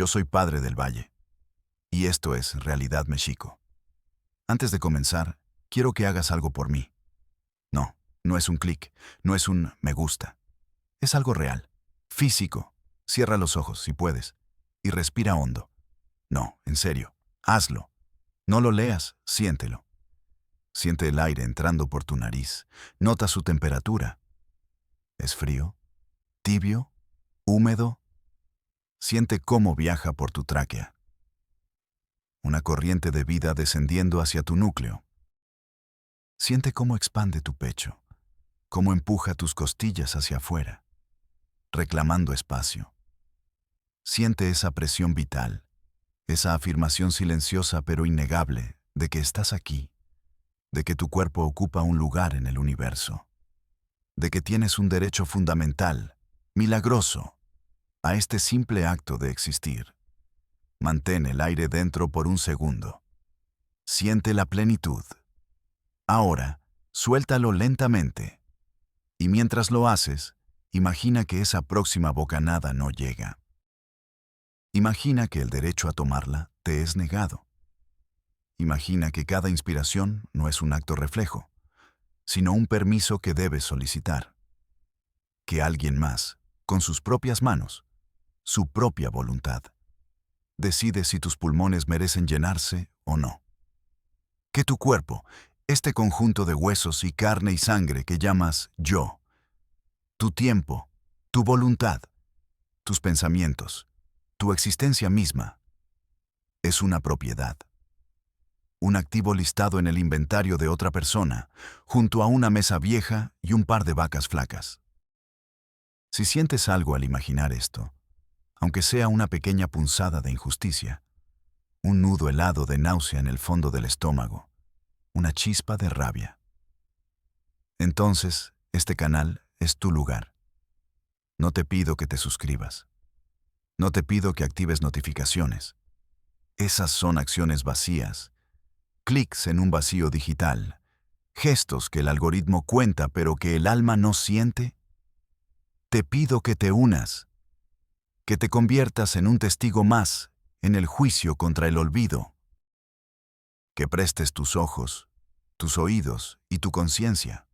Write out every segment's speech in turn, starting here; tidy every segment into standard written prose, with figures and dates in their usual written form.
Yo soy Padre del Valle, y esto es Realidad Mexico. Antes de comenzar, quiero que hagas algo por mí. No, no es un clic, no es un me gusta. Es algo real, físico. Cierra los ojos si puedes y respira hondo. No, en serio, hazlo. No lo leas, siéntelo. Siente el aire entrando por tu nariz. Nota su temperatura. ¿Es frío? ¿Tibio? ¿Húmedo? Siente cómo viaja por tu tráquea. Una corriente de vida descendiendo hacia tu núcleo. Siente cómo expande tu pecho, cómo empuja tus costillas hacia afuera, reclamando espacio. Siente esa presión vital, esa afirmación silenciosa pero innegable de que estás aquí, de que tu cuerpo ocupa un lugar en el universo, de que tienes un derecho fundamental, milagroso, a este simple acto de existir. Mantén el aire dentro por un segundo. Siente la plenitud. Ahora, suéltalo lentamente. Y mientras lo haces, imagina que esa próxima bocanada no llega. Imagina que el derecho a tomarla te es negado. Imagina que cada inspiración no es un acto reflejo, sino un permiso que debes solicitar. Que alguien más, con sus propias manos, su propia voluntad, decide si tus pulmones merecen llenarse o no. Que tu cuerpo, este conjunto de huesos y carne y sangre que llamas yo, tu tiempo, tu voluntad, tus pensamientos, tu existencia misma, es una propiedad. Un activo listado en el inventario de otra persona, junto a una mesa vieja y un par de vacas flacas. Si sientes algo al imaginar esto, aunque sea una pequeña punzada de injusticia, un nudo helado de náusea en el fondo del estómago, una chispa de rabia, entonces este canal es tu lugar. No te pido que te suscribas. No te pido que actives notificaciones. Esas son acciones vacías, clics en un vacío digital, gestos que el algoritmo cuenta pero que el alma no siente. Te pido que te unas, que te conviertas en un testigo más en el juicio contra el olvido, que prestes tus ojos, tus oídos y tu conciencia.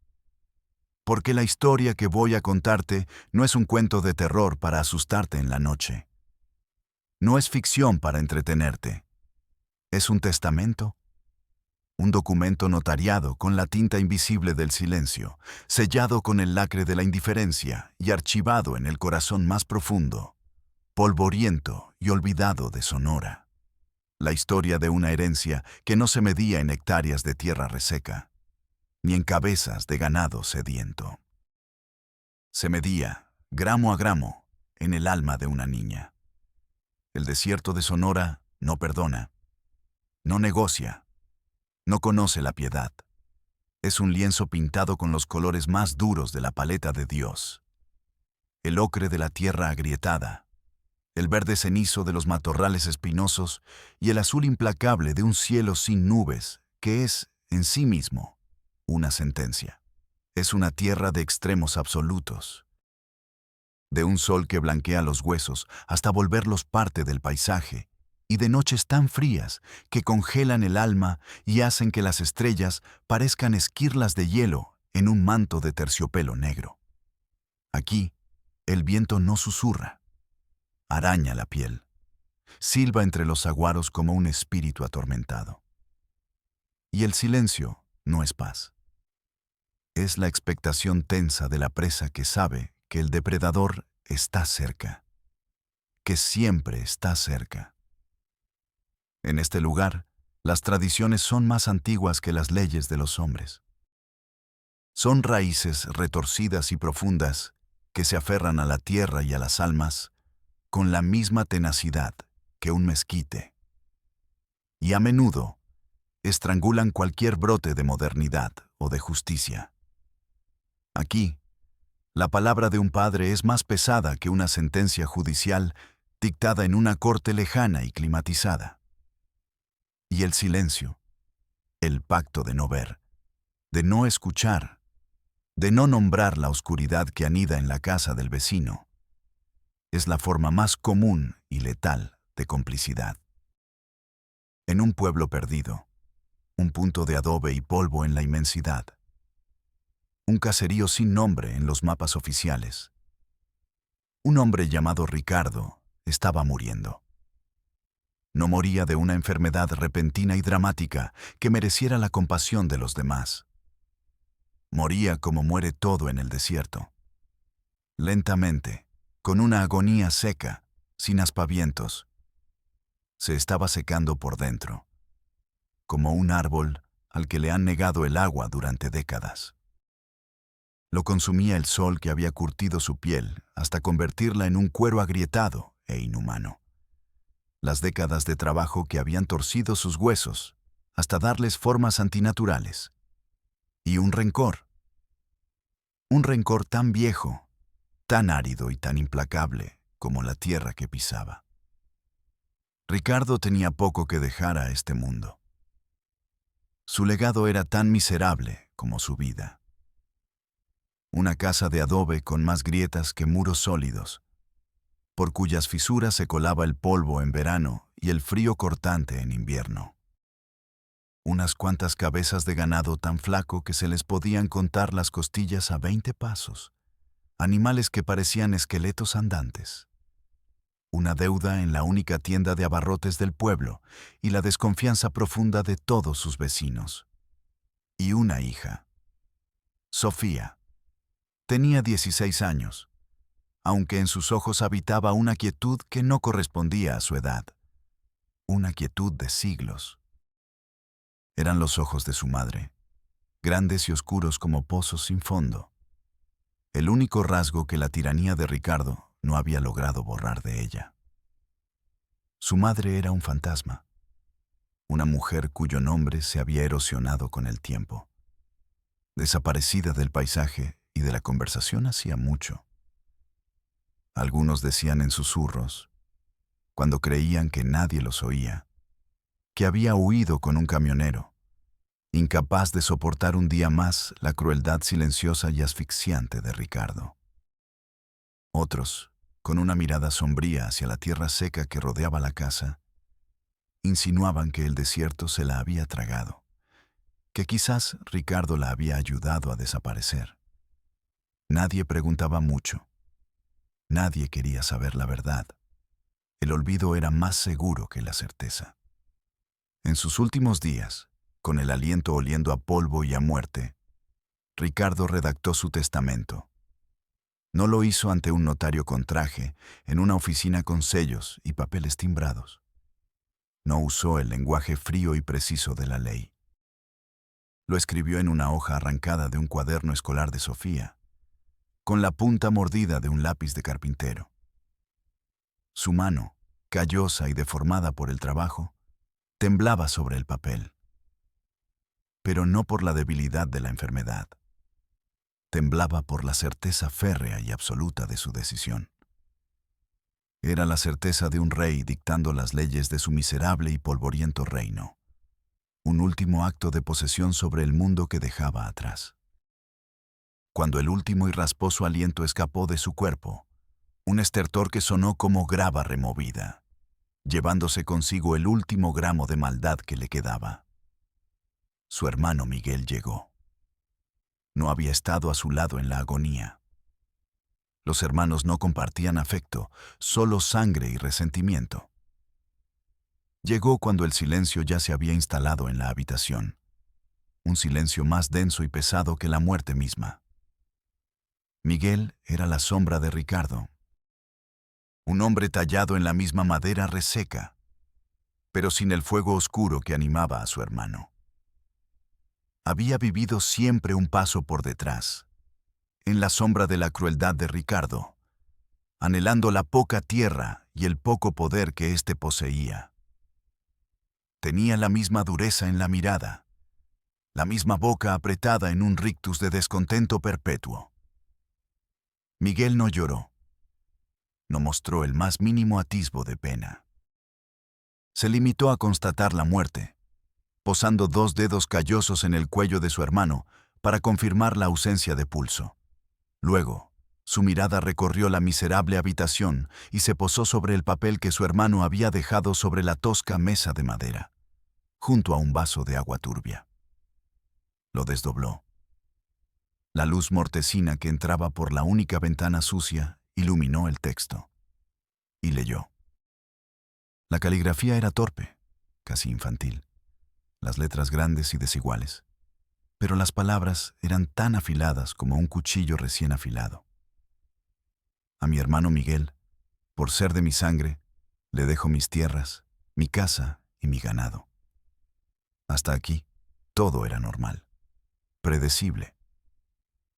Porque la historia que voy a contarte no es un cuento de terror para asustarte en la noche. No es ficción para entretenerte. Es un testamento. Un documento notariado con la tinta invisible del silencio, sellado con el lacre de la indiferencia y archivado en el corazón más profundo, polvoriento y olvidado de Sonora. La historia de una herencia que no se medía en hectáreas de tierra reseca, ni en cabezas de ganado sediento. Se medía, gramo a gramo, en el alma de una niña. El desierto de Sonora no perdona, no negocia, no conoce la piedad. Es un lienzo pintado con los colores más duros de la paleta de Dios. El ocre de la tierra agrietada, el verde cenizo de los matorrales espinosos y el azul implacable de un cielo sin nubes, que es, en sí mismo, una sentencia. Es una tierra de extremos absolutos. De un sol que blanquea los huesos hasta volverlos parte del paisaje, y de noches tan frías que congelan el alma y hacen que las estrellas parezcan esquirlas de hielo en un manto de terciopelo negro. Aquí, el viento no susurra, araña la piel, silba entre los saguaros como un espíritu atormentado. Y el silencio no es paz. Es la expectación tensa de la presa que sabe que el depredador está cerca, que siempre está cerca. En este lugar, las tradiciones son más antiguas que las leyes de los hombres. Son raíces retorcidas y profundas que se aferran a la tierra y a las almas con la misma tenacidad que un mezquite. Y a menudo estrangulan cualquier brote de modernidad o de justicia. Aquí, la palabra de un padre es más pesada que una sentencia judicial dictada en una corte lejana y climatizada. Y el silencio, el pacto de no ver, de no escuchar, de no nombrar la oscuridad que anida en la casa del vecino, es la forma más común y letal de complicidad. En un pueblo perdido, un punto de adobe y polvo en la inmensidad. Un caserío sin nombre en los mapas oficiales. Un hombre llamado Ricardo estaba muriendo. No moría de una enfermedad repentina y dramática que mereciera la compasión de los demás. Moría como muere todo en el desierto. Lentamente, con una agonía seca, sin aspavientos. Se estaba secando por dentro, como un árbol al que le han negado el agua durante décadas. Lo consumía el sol que había curtido su piel hasta convertirla en un cuero agrietado e inhumano. Las décadas de trabajo que habían torcido sus huesos hasta darles formas antinaturales. Y un rencor tan viejo, tan árido y tan implacable como la tierra que pisaba. Ricardo tenía poco que dejar a este mundo. Su legado era tan miserable como su vida. Una casa de adobe con más grietas que muros sólidos, por cuyas fisuras se colaba el polvo en verano y el frío cortante en invierno. Unas cuantas cabezas de ganado tan flaco que se les podían contar las costillas a 20 pasos, animales que parecían esqueletos andantes. Una deuda en la única tienda de abarrotes del pueblo y la desconfianza profunda de todos sus vecinos. Y una hija. Sofía. Tenía 16 años, aunque en sus ojos habitaba una quietud que no correspondía a su edad. Una quietud de siglos. Eran los ojos de su madre, grandes y oscuros como pozos sin fondo. El único rasgo que la tiranía de Ricardo no había logrado borrar de ella. Su madre era un fantasma, una mujer cuyo nombre se había erosionado con el tiempo, desaparecida del paisaje y de la conversación hacía mucho. Algunos decían en susurros, cuando creían que nadie los oía, que había huido con un camionero, incapaz de soportar un día más la crueldad silenciosa y asfixiante de Ricardo. Otros, con una mirada sombría hacia la tierra seca que rodeaba la casa, insinuaban que el desierto se la había tragado, que quizás Ricardo la había ayudado a desaparecer. Nadie preguntaba mucho. Nadie quería saber la verdad. El olvido era más seguro que la certeza. En sus últimos días, con el aliento oliendo a polvo y a muerte, Ricardo redactó su testamento. No lo hizo ante un notario con traje, en una oficina con sellos y papeles timbrados. No usó el lenguaje frío y preciso de la ley. Lo escribió en una hoja arrancada de un cuaderno escolar de Sofía, con la punta mordida de un lápiz de carpintero. Su mano, callosa y deformada por el trabajo, temblaba sobre el papel. Pero no por la debilidad de la enfermedad. Temblaba por la certeza férrea y absoluta de su decisión. Era la certeza de un rey dictando las leyes de su miserable y polvoriento reino. Un último acto de posesión sobre el mundo que dejaba atrás. Cuando el último y rasposo aliento escapó de su cuerpo, un estertor que sonó como grava removida, llevándose consigo el último gramo de maldad que le quedaba. Su hermano Miguel llegó. No había estado a su lado en la agonía. Los hermanos no compartían afecto, solo sangre y resentimiento. Llegó cuando el silencio ya se había instalado en la habitación, un silencio más denso y pesado que la muerte misma. Miguel era la sombra de Ricardo, un hombre tallado en la misma madera reseca, pero sin el fuego oscuro que animaba a su hermano. Había vivido siempre un paso por detrás, en la sombra de la crueldad de Ricardo, anhelando la poca tierra y el poco poder que éste poseía. Tenía la misma dureza en la mirada, la misma boca apretada en un rictus de descontento perpetuo. Miguel no lloró, no mostró el más mínimo atisbo de pena. Se limitó a constatar la muerte, posando 2 dedos callosos en el cuello de su hermano para confirmar la ausencia de pulso. Luego, Su mirada recorrió la miserable habitación y se posó sobre el papel que su hermano había dejado sobre la tosca mesa de madera, junto a un vaso de agua turbia. Lo desdobló. La luz mortecina que entraba por la única ventana sucia iluminó el texto. Y leyó. La caligrafía era torpe, casi infantil, las letras grandes y desiguales, pero las palabras eran tan afiladas como un cuchillo recién afilado. A mi hermano Miguel, por ser de mi sangre, le dejo mis tierras, mi casa y mi ganado. Hasta aquí, todo era normal, predecible.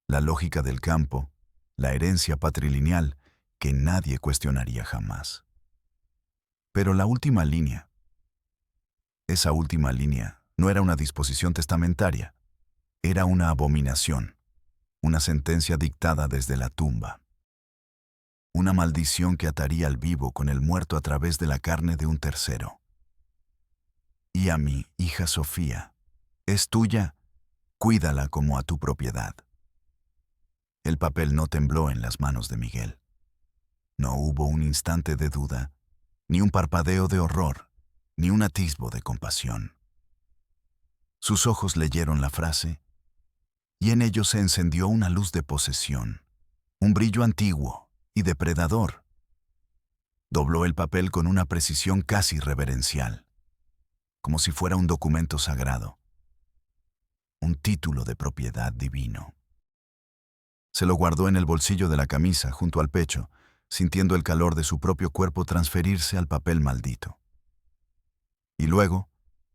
La lógica del campo, la herencia patrilineal que nadie cuestionaría jamás. Pero la última línea, esa última línea no era una disposición testamentaria, era una abominación, una sentencia dictada desde la tumba. Una maldición que ataría al vivo con el muerto a través de la carne de un tercero. Y a mi hija Sofía, es tuya, cuídala como a tu propiedad. El papel no tembló en las manos de Miguel. No hubo un instante de duda, ni un parpadeo de horror, ni un atisbo de compasión. Sus ojos leyeron la frase, y en ellos se encendió una luz de posesión, un brillo antiguo y depredador. Dobló el papel con una precisión casi reverencial, como si fuera un documento sagrado, un título de propiedad divino. Se lo guardó en el bolsillo de la camisa, junto al pecho, sintiendo el calor de su propio cuerpo transferirse al papel maldito. Y luego,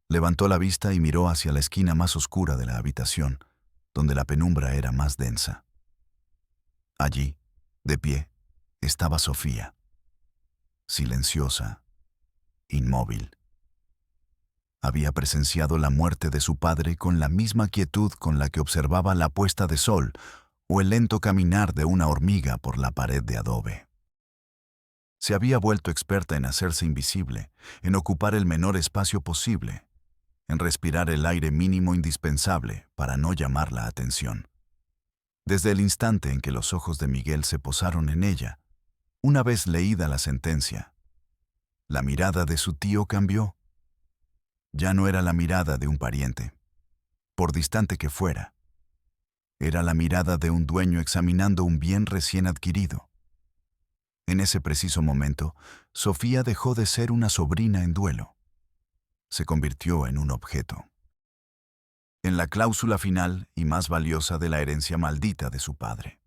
levantó la vista y miró hacia la esquina más oscura de la habitación, donde la penumbra era más densa. Allí, de pie, estaba Sofía, silenciosa, inmóvil. Había presenciado la muerte de su padre con la misma quietud con la que observaba la puesta de sol o el lento caminar de una hormiga por la pared de adobe. Se había vuelto experta en hacerse invisible, en ocupar el menor espacio posible, en respirar el aire mínimo indispensable para no llamar la atención. Desde el instante en que los ojos de Miguel se posaron en ella, una vez leída la sentencia, la mirada de su tío cambió. Ya no era la mirada de un pariente, por distante que fuera. Era la mirada de un dueño examinando un bien recién adquirido. En ese preciso momento, Sofía dejó de ser una sobrina en duelo. Se convirtió en un objeto. En la cláusula final y más valiosa de la herencia maldita de su padre.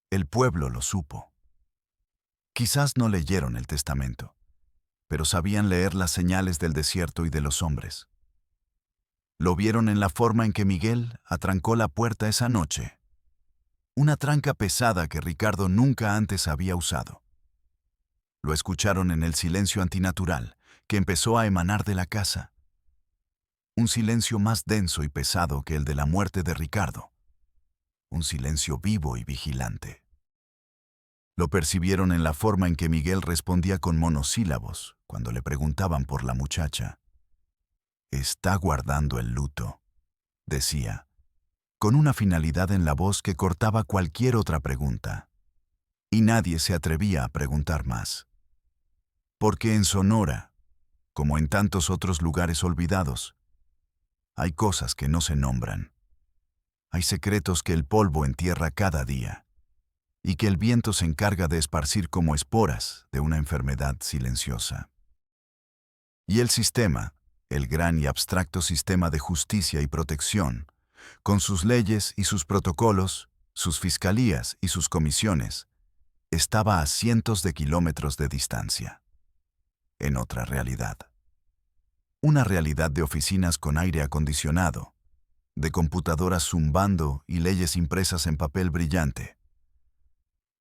El pueblo lo supo. Quizás no leyeron el testamento, pero sabían leer las señales del desierto y de los hombres. Lo vieron en la forma en que Miguel atrancó la puerta esa noche. Una tranca pesada que Ricardo nunca antes había usado. Lo escucharon en el silencio antinatural que empezó a emanar de la casa. Un silencio más denso y pesado que el de la muerte de Ricardo. Un silencio vivo y vigilante. Lo percibieron en la forma en que Miguel respondía con monosílabos cuando le preguntaban por la muchacha. Está guardando el luto, decía, con una finalidad en la voz que cortaba cualquier otra pregunta. Y nadie se atrevía a preguntar más. Porque en Sonora, como en tantos otros lugares olvidados, hay cosas que no se nombran. Hay secretos que el polvo entierra cada día, y que el viento se encarga de esparcir como esporas de una enfermedad silenciosa. Y el sistema, el gran y abstracto sistema de justicia y protección, con sus leyes y sus protocolos, sus fiscalías y sus comisiones, estaba a cientos de kilómetros de distancia, en otra realidad. Una realidad de oficinas con aire acondicionado, de computadoras zumbando y leyes impresas en papel brillante.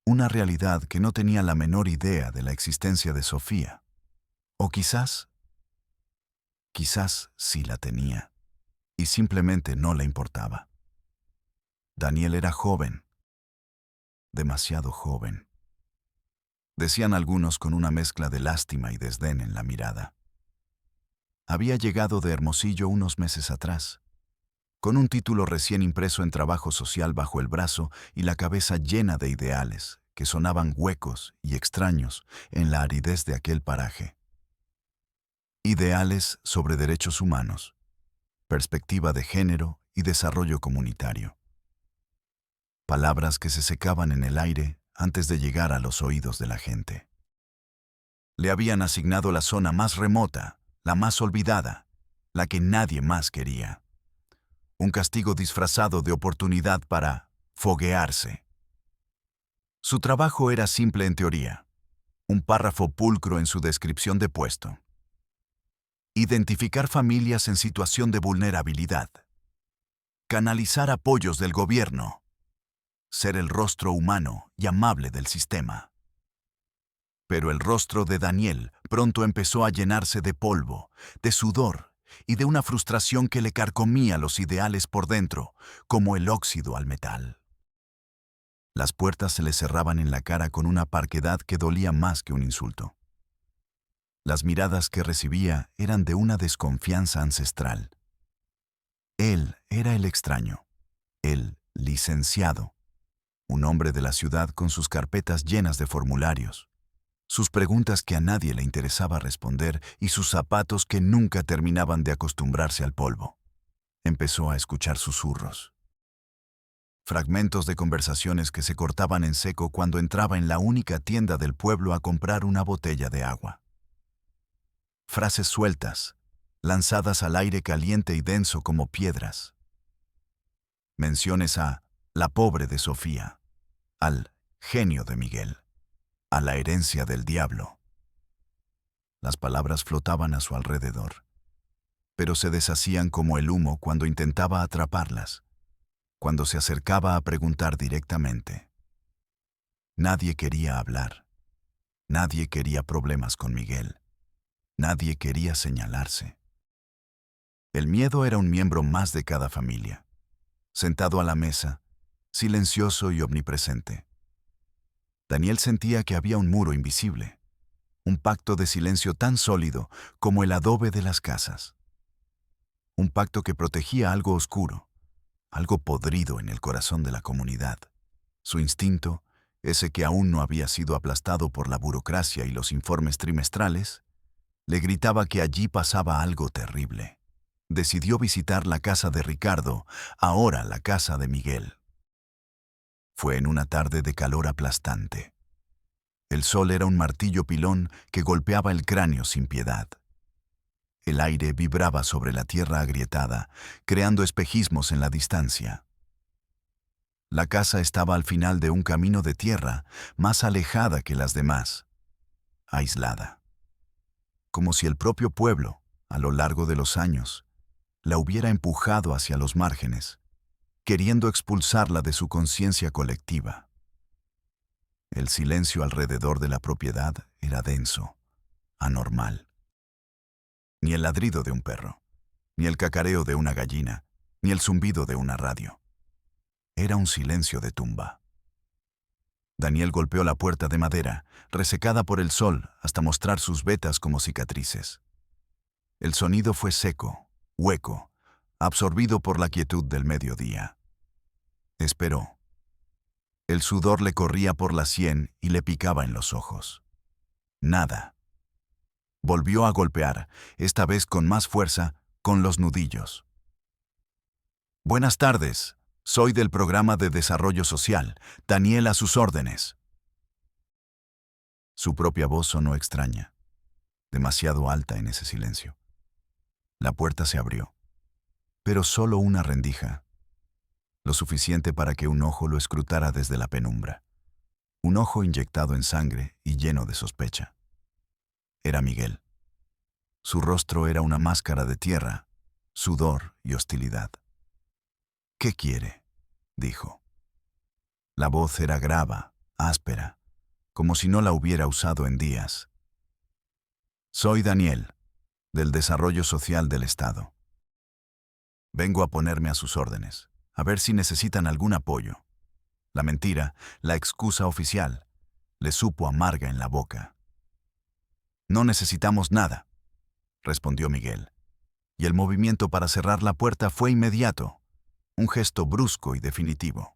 Una realidad que no tenía la menor idea de la existencia de Sofía. O quizás sí la tenía, y simplemente no le importaba. Daniel era joven, demasiado joven. Decían algunos con una mezcla de lástima y desdén en la mirada. Había llegado de Hermosillo unos meses atrás, con un título recién impreso en Trabajo Social bajo el brazo y la cabeza llena de ideales que sonaban huecos y extraños en la aridez de aquel paraje. Ideales sobre derechos humanos, perspectiva de género y desarrollo comunitario. Palabras que se secaban en el aire antes de llegar a los oídos de la gente. Le habían asignado la zona más remota, la más olvidada, la que nadie más quería. Un castigo disfrazado de oportunidad para foguearse. Su trabajo era simple en teoría, un párrafo pulcro en su descripción de puesto. Identificar familias en situación de vulnerabilidad. Canalizar apoyos del gobierno. Ser el rostro humano y amable del sistema. Pero el rostro de Daniel pronto empezó a llenarse de polvo, de sudor y de una frustración que le carcomía los ideales por dentro, como el óxido al metal. Las puertas se le cerraban en la cara con una parquedad que dolía más que un insulto. Las miradas que recibía eran de una desconfianza ancestral. Él era el extraño, el licenciado, un hombre de la ciudad con sus carpetas llenas de formularios, sus preguntas que a nadie le interesaba responder y sus zapatos que nunca terminaban de acostumbrarse al polvo. Empezó a escuchar susurros. Fragmentos de conversaciones que se cortaban en seco cuando entraba en la única tienda del pueblo a comprar una botella de agua. Frases sueltas, lanzadas al aire caliente y denso como piedras. Menciones a la pobre de Sofía, al genio de Miguel, a la herencia del diablo. Las palabras flotaban a su alrededor, pero se deshacían como el humo cuando intentaba atraparlas, cuando se acercaba a preguntar directamente. Nadie quería hablar. Nadie quería problemas con Miguel. Nadie quería señalarse. El miedo era un miembro más de cada familia, sentado a la mesa, silencioso y omnipresente. Daniel sentía que había un muro invisible, un pacto de silencio tan sólido como el adobe de las casas. Un pacto que protegía algo oscuro, algo podrido en el corazón de la comunidad. Su instinto, ese que aún no había sido aplastado por la burocracia y los informes trimestrales, le gritaba que allí pasaba algo terrible. Decidió visitar la casa de Ricardo, ahora la casa de Miguel. Fue en una tarde de calor aplastante. El sol era un martillo pilón que golpeaba el cráneo sin piedad. El aire vibraba sobre la tierra agrietada, creando espejismos en la distancia. La casa estaba al final de un camino de tierra, más alejada que las demás, aislada. Como si el propio pueblo, a lo largo de los años, la hubiera empujado hacia los márgenes, queriendo expulsarla de su conciencia colectiva. El silencio alrededor de la propiedad era denso, anormal. Ni el ladrido de un perro, ni el cacareo de una gallina, ni el zumbido de una radio. Era un silencio de tumba. Daniel golpeó la puerta de madera, resecada por el sol hasta mostrar sus vetas como cicatrices. El sonido fue seco, hueco, absorbido por la quietud del mediodía. Esperó. El sudor le corría por la sien y le picaba en los ojos. Nada. Volvió a golpear, esta vez con más fuerza, con los nudillos. Buenas tardes, soy del programa de desarrollo social, Daniel a sus órdenes. Su propia voz sonó extraña, demasiado alta en ese silencio. La puerta se abrió, pero solo una rendija, lo suficiente para que un ojo lo escrutara desde la penumbra. Un ojo inyectado en sangre y lleno de sospecha. Era Miguel. Su rostro era una máscara de tierra, sudor y hostilidad. ¿Qué quiere?, dijo. La voz era grava, áspera, como si no la hubiera usado en días. Soy Daniel, del Desarrollo Social del Estado. Vengo a ponerme a sus órdenes, a ver si necesitan algún apoyo. La mentira, la excusa oficial, le supo amarga en la boca. No necesitamos nada, respondió Miguel, y el movimiento para cerrar la puerta fue inmediato, un gesto brusco y definitivo.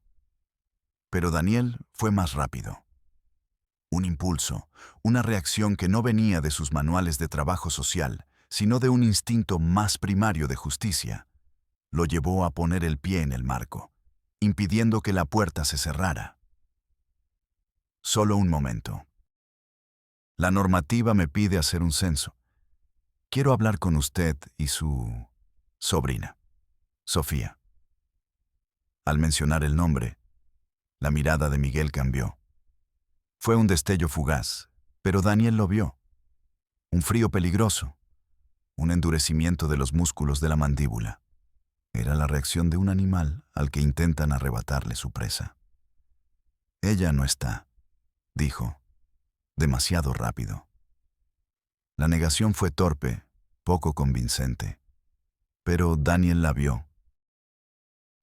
Pero Daniel fue más rápido. Un impulso, una reacción que no venía de sus manuales de trabajo social, sino de un instinto más primario de justicia, lo llevó a poner el pie en el marco, impidiendo que la puerta se cerrara. Solo un momento. La normativa me pide hacer un censo. Quiero hablar con usted y su sobrina, Sofía. Al mencionar el nombre, la mirada de Miguel cambió. Fue un destello fugaz, pero Daniel lo vio. Un frío peligroso, un endurecimiento de los músculos de la mandíbula. Era la reacción de un animal al que intentan arrebatarle su presa. Ella no está, dijo, demasiado rápido. La negación fue torpe, poco convincente. Pero Daniel la vio.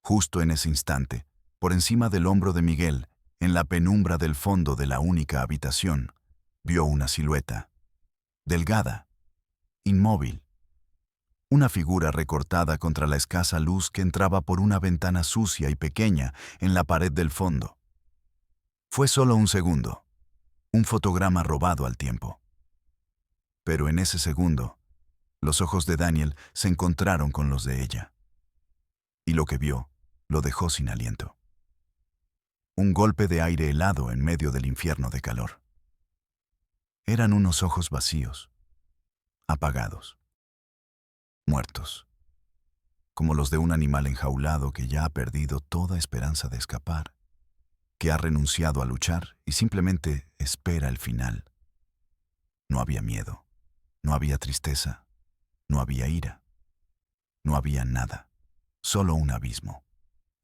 Justo en ese instante, por encima del hombro de Miguel, en la penumbra del fondo de la única habitación, vio una silueta. Delgada, inmóvil. Una figura recortada contra la escasa luz que entraba por una ventana sucia y pequeña en la pared del fondo. Fue solo un segundo, un fotograma robado al tiempo. Pero en ese segundo, los ojos de Daniel se encontraron con los de ella. Y lo que vio lo dejó sin aliento. Un golpe de aire helado en medio del infierno de calor. Eran unos ojos vacíos, apagados, muertos, como los de un animal enjaulado que ya ha perdido toda esperanza de escapar, que ha renunciado a luchar y simplemente espera el final. No había miedo, no había tristeza, no había ira, no había nada, solo un abismo,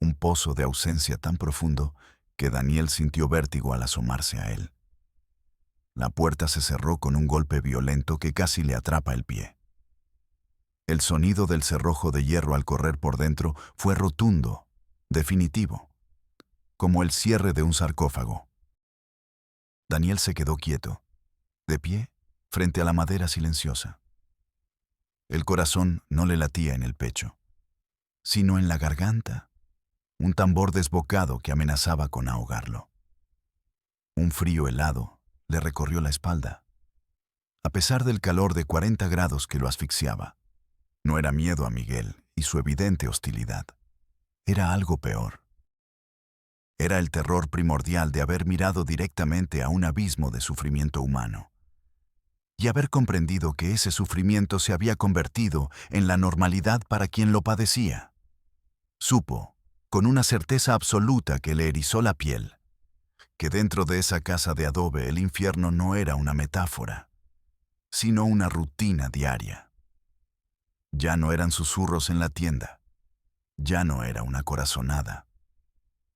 un pozo de ausencia tan profundo que Daniel sintió vértigo al asomarse a él. La puerta se cerró con un golpe violento que casi le atrapa el pie. El sonido del cerrojo de hierro al correr por dentro fue rotundo, definitivo, como el cierre de un sarcófago. Daniel se quedó quieto, de pie, frente a la madera silenciosa. El corazón no le latía en el pecho, sino en la garganta, un tambor desbocado que amenazaba con ahogarlo. Un frío helado le recorrió la espalda. A pesar del calor de 40 grados que lo asfixiaba, no era miedo a Miguel y su evidente hostilidad. Era algo peor. Era el terror primordial de haber mirado directamente a un abismo de sufrimiento humano y haber comprendido que ese sufrimiento se había convertido en la normalidad para quien lo padecía. Supo, con una certeza absoluta que le erizó la piel, que dentro de esa casa de adobe el infierno no era una metáfora, sino una rutina diaria. Ya no eran susurros en la tienda, ya no era una corazonada.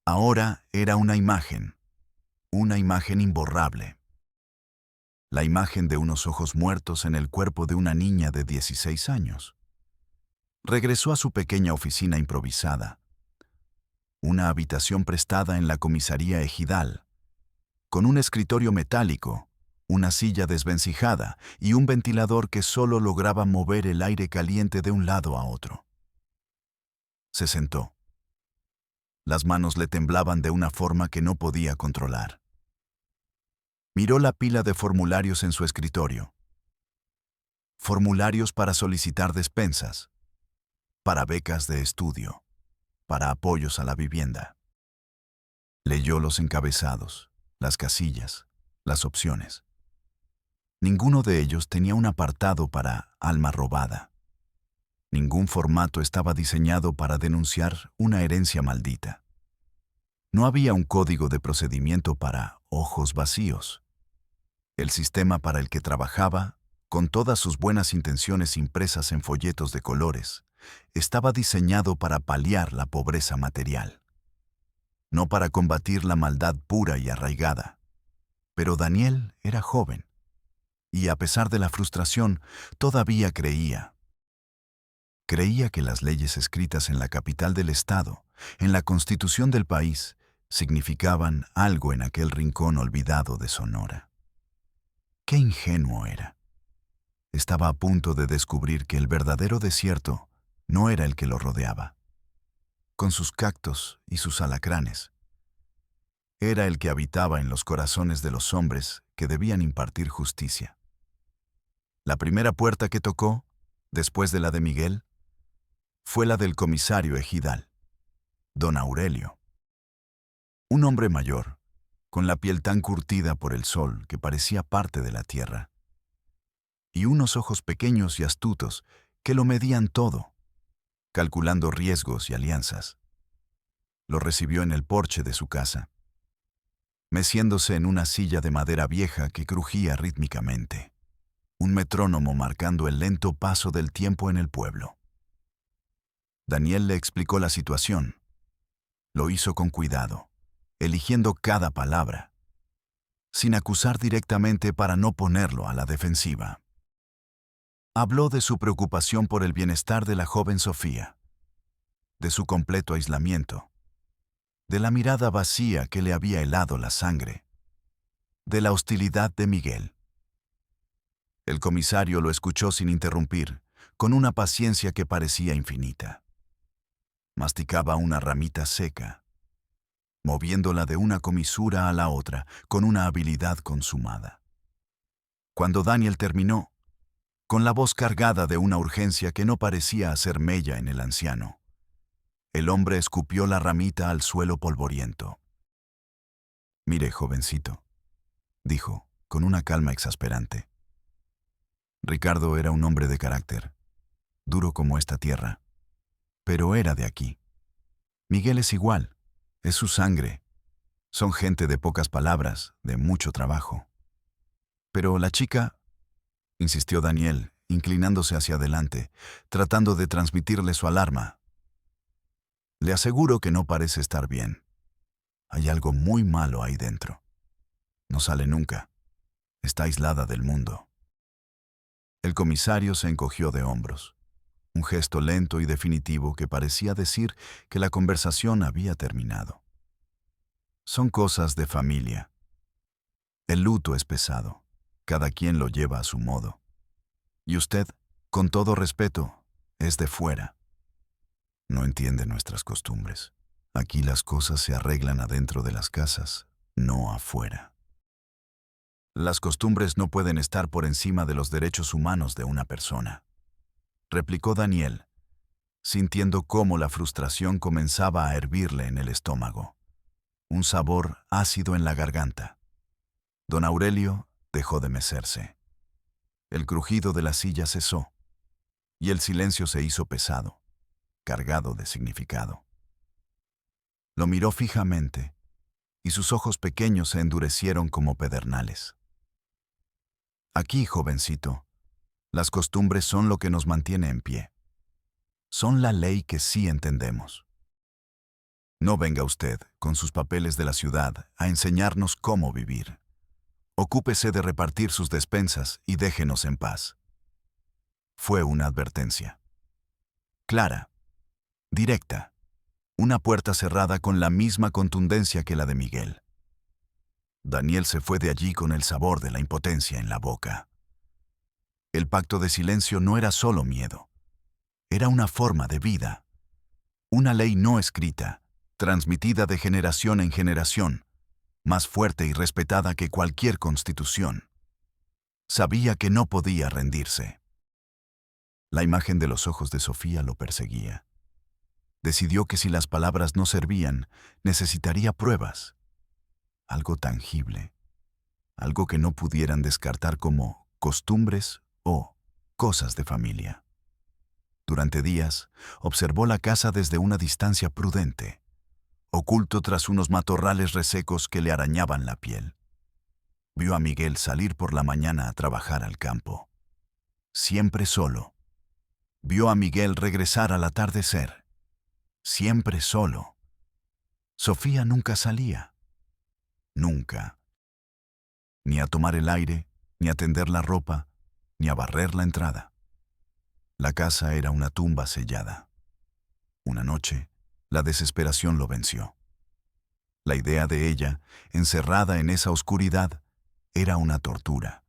Ahora era una imagen imborrable. La imagen de unos ojos muertos en el cuerpo de una niña de 16 años. Regresó a su pequeña oficina improvisada, una habitación prestada en la comisaría ejidal, con un escritorio metálico, una silla desvencijada y un ventilador que solo lograba mover el aire caliente de un lado a otro. Se sentó. Las manos le temblaban de una forma que no podía controlar. Miró la pila de formularios en su escritorio. Formularios para solicitar despensas, para becas de estudio, para apoyos a la vivienda. Leyó los encabezados, las casillas, las opciones. Ninguno de ellos tenía un apartado para alma robada. Ningún formato estaba diseñado para denunciar una herencia maldita. No había un código de procedimiento para ojos vacíos. El sistema para el que trabajaba, con todas sus buenas intenciones impresas en folletos de colores, estaba diseñado para paliar la pobreza material, no para combatir la maldad pura y arraigada. Pero Daniel era joven, y a pesar de la frustración, todavía creía. Creía que las leyes escritas en la capital del estado, en la constitución del país, significaban algo en aquel rincón olvidado de Sonora. ¡Qué ingenuo era! Estaba a punto de descubrir que el verdadero desierto no era el que lo rodeaba. con sus cactos y sus alacranes. Era el que habitaba en los corazones de los hombres que debían impartir justicia. La primera puerta que tocó, después de la de Miguel, fue la del comisario ejidal, don Aurelio. Un hombre mayor, con la piel tan curtida por el sol que parecía parte de la tierra, y unos ojos pequeños y astutos que lo medían todo, calculando riesgos y alianzas. Lo recibió en el porche de su casa, meciéndose en una silla de madera vieja que crujía rítmicamente, un metrónomo marcando el lento paso del tiempo en el pueblo. Daniel le explicó la situación. Lo hizo con cuidado, eligiendo cada palabra, sin acusar directamente para no ponerlo a la defensiva. Habló de su preocupación por el bienestar de la joven Sofía, de su completo aislamiento, de la mirada vacía que le había helado la sangre, de la hostilidad de Miguel. El comisario lo escuchó sin interrumpir, con una paciencia que parecía infinita. Masticaba una ramita seca, moviéndola de una comisura a la otra con una habilidad consumada. Cuando Daniel terminó, con la voz cargada de una urgencia que no parecía hacer mella en el anciano, el hombre escupió la ramita al suelo polvoriento. «Mire, jovencito», dijo, con una calma exasperante. Ricardo era un hombre de carácter, duro como esta tierra, pero era de aquí. Miguel es igual, es su sangre. Son gente de pocas palabras, de mucho trabajo. Pero la chica, insistió Daniel, inclinándose hacia adelante, tratando de transmitirle su alarma. Le aseguro que no parece estar bien. Hay algo muy malo ahí dentro. No sale nunca. Está aislada del mundo. El comisario se encogió de hombros, un gesto lento y definitivo que parecía decir que la conversación había terminado. Son cosas de familia. El luto es pesado. Cada quien lo lleva a su modo. Y usted, con todo respeto, es de fuera. No entiende nuestras costumbres. Aquí las cosas se arreglan adentro de las casas, no afuera. Las costumbres no pueden estar por encima de los derechos humanos de una persona, replicó Daniel, sintiendo cómo la frustración comenzaba a hervirle en el estómago. Un sabor ácido en la garganta. Don Aurelio dejó de mecerse. El crujido de la silla cesó, y el silencio se hizo pesado, cargado de significado. Lo miró fijamente, y sus ojos pequeños se endurecieron como pedernales. Aquí, jovencito, las costumbres son lo que nos mantiene en pie. Son la ley que sí entendemos. No venga usted, con sus papeles de la ciudad, a enseñarnos cómo vivir. Ocúpese de repartir sus despensas y déjenos en paz. Fue una advertencia. Clara, directa, una puerta cerrada con la misma contundencia que la de Miguel. Daniel se fue de allí con el sabor de la impotencia en la boca. El pacto de silencio no era solo miedo, era una forma de vida, una ley no escrita, transmitida de generación en generación, más fuerte y respetada que cualquier constitución. Sabía que no podía rendirse. La imagen de los ojos de Sofía lo perseguía. Decidió que si las palabras no servían, necesitaría pruebas. Algo tangible. Algo que no pudieran descartar como costumbres o cosas de familia. Durante días, observó la casa desde una distancia prudente, oculto tras unos matorrales resecos que le arañaban la piel. Vio a Miguel salir por la mañana a trabajar al campo. Siempre solo. Vio a Miguel regresar al atardecer. Siempre solo. Sofía nunca salía. Nunca. Ni a tomar el aire, ni a tender la ropa, ni a barrer la entrada. La casa era una tumba sellada. Una noche, la desesperación lo venció. La idea de ella, encerrada en esa oscuridad, era una tortura.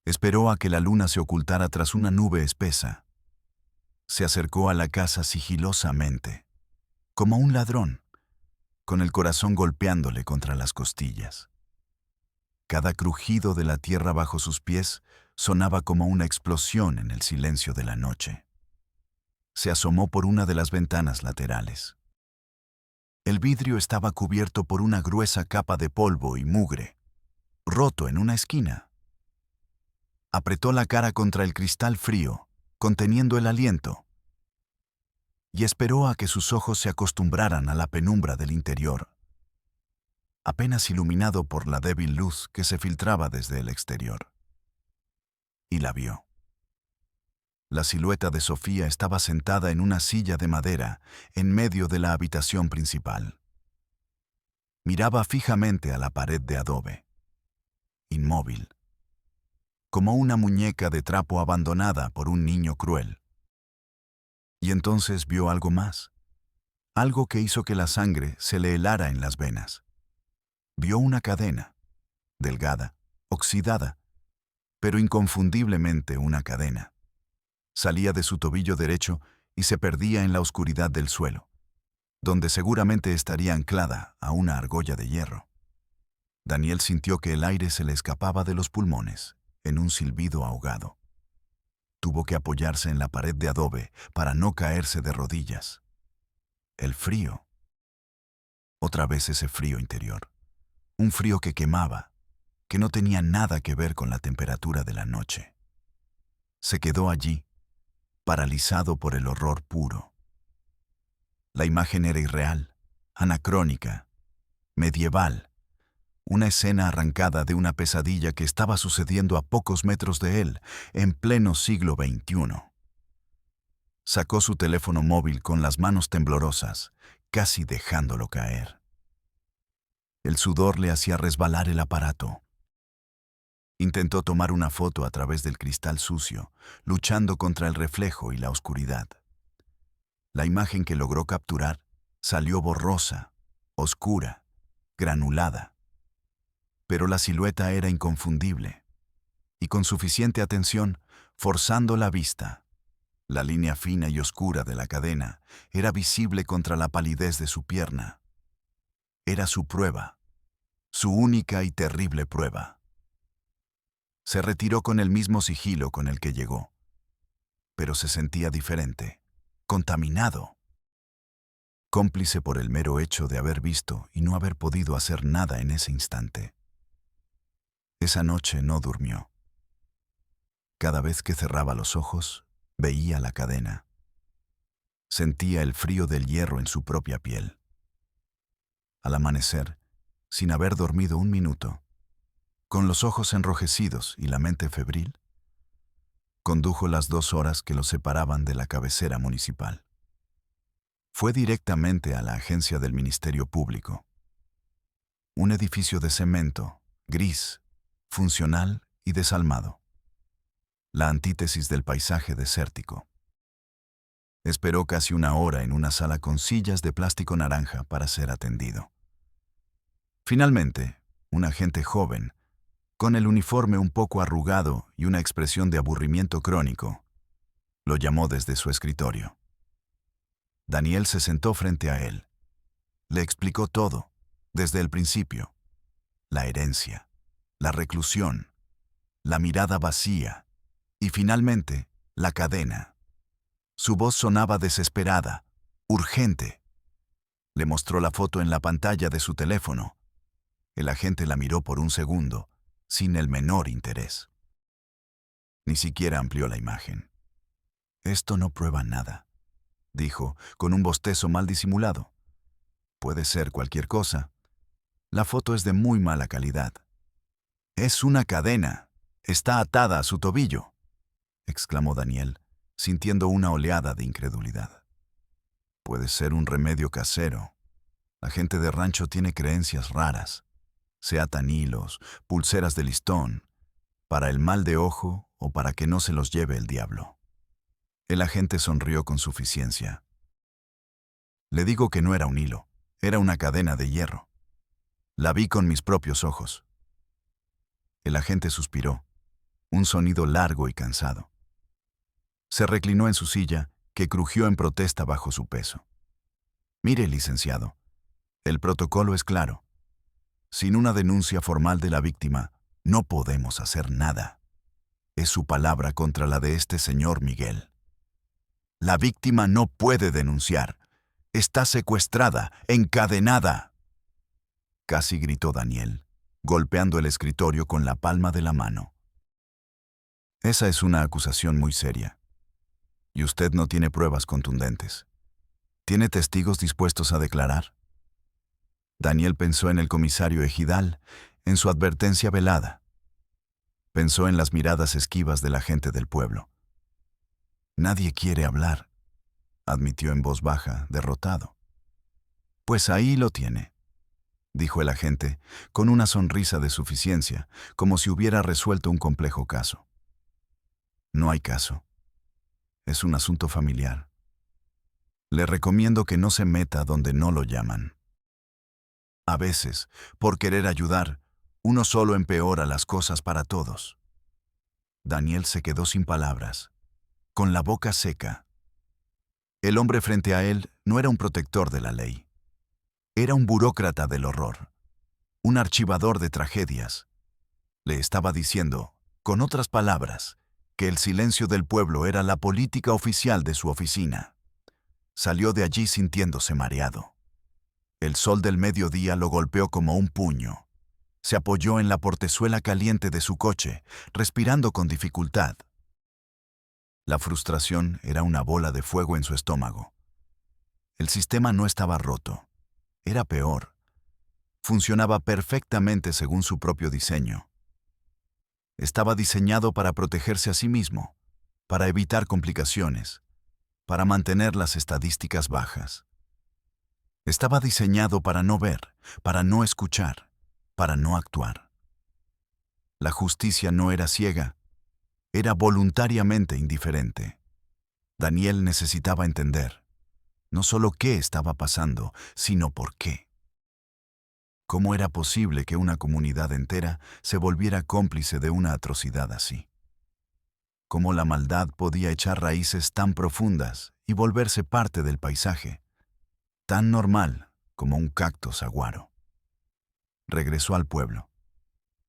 Esperó a que la luna se ocultara tras una nube espesa. Se acercó a la casa sigilosamente, como un ladrón, con el corazón golpeándole contra las costillas. Cada crujido de la tierra bajo sus pies sonaba como una explosión en el silencio de la noche. Se asomó por una de las ventanas laterales. El vidrio estaba cubierto por una gruesa capa de polvo y mugre, roto en una esquina. Apretó la cara contra el cristal frío, conteniendo el aliento, y esperó a que sus ojos se acostumbraran a la penumbra del interior, apenas iluminado por la débil luz que se filtraba desde el exterior. Y la vio. La silueta de Sofía estaba sentada en una silla de madera en medio de la habitación principal. Miraba fijamente a la pared de adobe, inmóvil, como una muñeca de trapo abandonada por un niño cruel. Y entonces vio algo más, algo que hizo que la sangre se le helara en las venas. Vio una cadena, delgada, oxidada, pero inconfundiblemente una cadena. Salía de su tobillo derecho y se perdía en la oscuridad del suelo, donde seguramente estaría anclada a una argolla de hierro. Daniel sintió que el aire se le escapaba de los pulmones, en un silbido ahogado. Tuvo que apoyarse en la pared de adobe para no caerse de rodillas. El frío. Otra vez ese frío interior. Un frío que quemaba, que no tenía nada que ver con la temperatura de la noche. Se quedó allí, paralizado por el horror puro. La imagen era irreal, anacrónica, medieval, una escena arrancada de una pesadilla que estaba sucediendo a pocos metros de él, en pleno siglo XXI. Sacó su teléfono móvil con las manos temblorosas, casi dejándolo caer. El sudor le hacía resbalar el aparato. Intentó tomar una foto a través del cristal sucio, luchando contra el reflejo y la oscuridad. La imagen que logró capturar salió borrosa, oscura, granulada. Pero la silueta era inconfundible, y con suficiente atención, forzando la vista, la línea fina y oscura de la cadena era visible contra la palidez de su pierna. Era su prueba, su única y terrible prueba. Se retiró con el mismo sigilo con el que llegó, pero se sentía diferente, contaminado, cómplice por el mero hecho de haber visto y no haber podido hacer nada en ese instante. Esa noche no durmió. Cada vez que cerraba los ojos, veía la cadena. Sentía el frío del hierro en su propia piel. Al amanecer, sin haber dormido un minuto, con los ojos enrojecidos y la mente febril, condujo las 2 horas que lo separaban de la cabecera municipal. Fue directamente a la agencia del Ministerio Público. Un edificio de cemento, gris, funcional y desalmado. La antítesis del paisaje desértico. Esperó casi 1 hora en una sala con sillas de plástico naranja para ser atendido. Finalmente, un agente joven, con el uniforme un poco arrugado y una expresión de aburrimiento crónico, lo llamó desde su escritorio. Daniel se sentó frente a él. Le explicó todo, desde el principio. La herencia, la reclusión, la mirada vacía y finalmente la cadena. Su voz sonaba desesperada, urgente. Le mostró la foto en la pantalla de su teléfono. El agente la miró por un segundo, sin el menor interés. Ni siquiera amplió la imagen. «Esto no prueba nada», dijo, con un bostezo mal disimulado. «Puede ser cualquier cosa. La foto es de muy mala calidad». «Es una cadena. Está atada a su tobillo», exclamó Daniel, sintiendo una oleada de incredulidad. «Puede ser un remedio casero. La gente de rancho tiene creencias raras. Se atan hilos, pulseras de listón, para el mal de ojo o para que no se los lleve el diablo». El agente sonrió con suficiencia. «Le digo que no era un hilo, era una cadena de hierro. La vi con mis propios ojos». El agente suspiró, un sonido largo y cansado. Se reclinó en su silla, que crujió en protesta bajo su peso. Mire, licenciado, el protocolo es claro. Sin una denuncia formal de la víctima, no podemos hacer nada. Es su palabra contra la de este señor Miguel. La víctima no puede denunciar. Está secuestrada, encadenada. Casi gritó Daniel, golpeando el escritorio con la palma de la mano. Esa es una acusación muy seria. Y usted no tiene pruebas contundentes. ¿Tiene testigos dispuestos a declarar? Daniel pensó en el comisario Ejidal, en su advertencia velada. Pensó en las miradas esquivas de la gente del pueblo. Nadie quiere hablar, admitió en voz baja, derrotado. Pues ahí lo tiene, dijo el agente, con una sonrisa de suficiencia, como si hubiera resuelto un complejo caso. No hay caso. Es un asunto familiar. Le recomiendo que no se meta donde no lo llaman. A veces, por querer ayudar, uno solo empeora las cosas para todos. Daniel se quedó sin palabras, con la boca seca. El hombre frente a él no era un protector de la ley. Era un burócrata del horror, un archivador de tragedias. Le estaba diciendo, con otras palabras, que el silencio del pueblo era la política oficial de su oficina. Salió de allí sintiéndose mareado. El sol del mediodía lo golpeó como un puño. Se apoyó en la portezuela caliente de su coche, respirando con dificultad. La frustración era una bola de fuego en su estómago. El sistema no estaba roto. Era peor. Funcionaba perfectamente según su propio diseño. Estaba diseñado para protegerse a sí mismo, para evitar complicaciones, para mantener las estadísticas bajas. Estaba diseñado para no ver, para no escuchar, para no actuar. La justicia no era ciega, era voluntariamente indiferente. Daniel necesitaba entender, no solo qué estaba pasando, sino por qué. ¿Cómo era posible que una comunidad entera se volviera cómplice de una atrocidad así? ¿Cómo la maldad podía echar raíces tan profundas y volverse parte del paisaje, tan normal como un cacto saguaro? Regresó al pueblo,